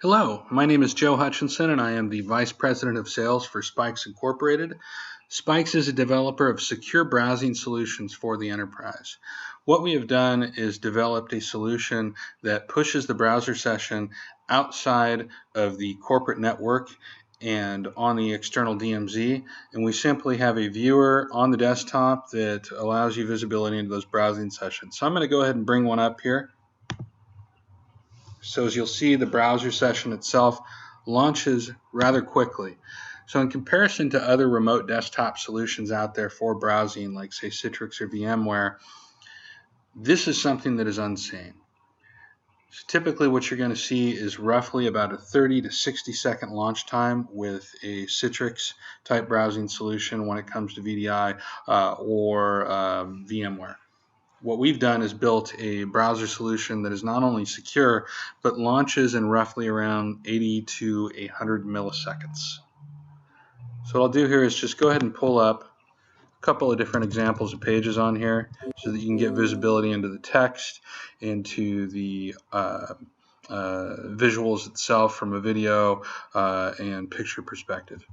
Hello, my name is Joe Hutchinson and I am the Vice President of Sales for Spikes Incorporated. Spikes is a developer of secure browsing solutions for the enterprise. What we have done is developed a solution that pushes the browser session outside of the corporate network and on the external DMZ, and we simply have a viewer on the desktop that allows you visibility into those browsing sessions. So I'm going to go ahead and bring one up here. So as you'll see, the browser session itself launches rather quickly. So in comparison to other remote desktop solutions out there for browsing, like say Citrix or VMware, this is something that is unseen. So typically what you're going to see is roughly about a 30 to 60 second launch time with a Citrix type browsing solution when it comes to VDI or VMware. What we've done is built a browser solution that is not only secure, but launches in roughly around 80 to 100 milliseconds. So what I'll do here is just go ahead and pull up a couple of different examples of pages on here so that you can get visibility into the text, into the visuals itself from a video and picture perspective.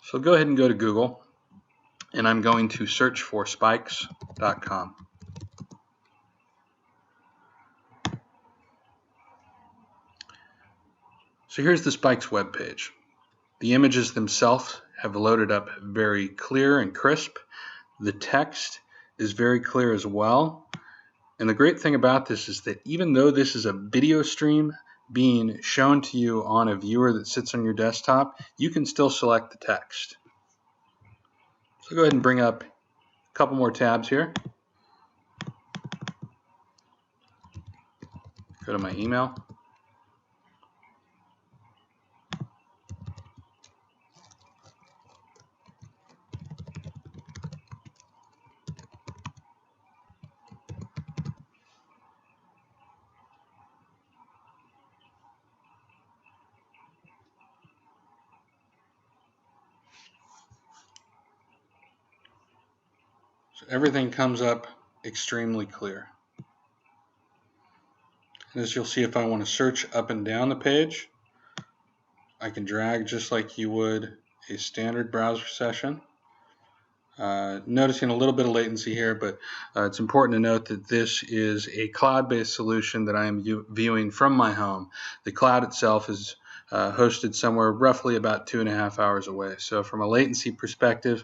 So go ahead and go to Google, and I'm going to search for spikes.com. So here's the Spikes webpage. The images themselves have loaded up very clear and crisp. The text is very clear as well. And the great thing about this is that even though this is a video stream being shown to you on a viewer that sits on your desktop, you can still select the text. So go ahead and bring up a couple more tabs here. Go to my email. So everything comes up extremely clear. And as you'll see, if I want to search up and down the page, I can drag just like you would a standard browser session. Noticing a little bit of latency here, but it's important to note that this is a cloud-based solution that I am viewing from my home. The cloud itself is hosted somewhere roughly about 2.5 hours away. So from a latency perspective,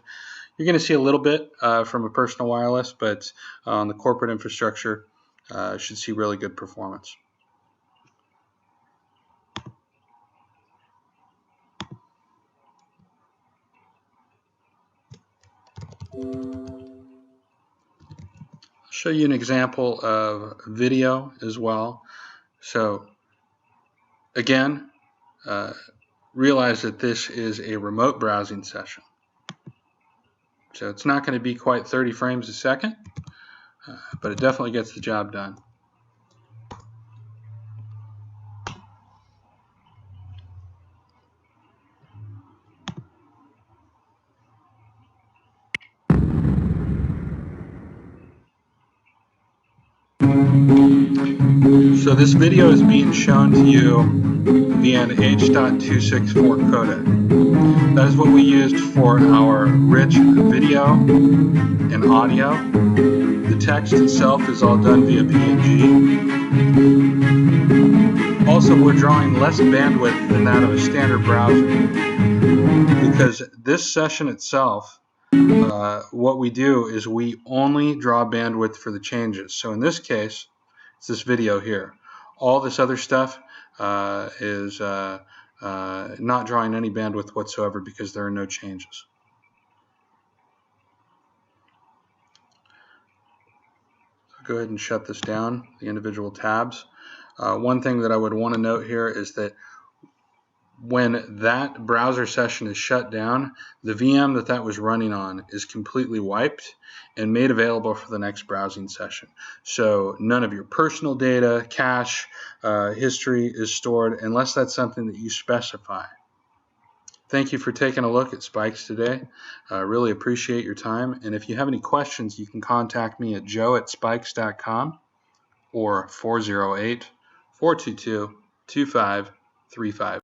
you're going to see a little bit from a personal wireless, but on the corporate infrastructure, should see really good performance. I'll show you an example of video as well. So again, realize that this is a remote browsing session. So it's not going to be quite 30 frames a second, but it definitely gets the job done. So this video is being shown to you via an H.264 codec. That is what we used for our rich video and audio. The text itself is all done via PNG. Also, we're drawing less bandwidth than that of a standard browser because this session itself, what we do is we only draw bandwidth for the changes. So in this case, it's this video here. All this other stuff is not drawing any bandwidth whatsoever because there are no changes. So go ahead and shut this down, the individual tabs. One thing that I would want to note here is that when that browser session is shut down, the VM that was running on is completely wiped and made available for the next browsing session. So none of your personal data, cache, history is stored unless that's something that you specify. Thank you for taking a look at Spikes today. Really appreciate your time. And if you have any questions, you can contact me at joe@spikes.com or 408 422 2535.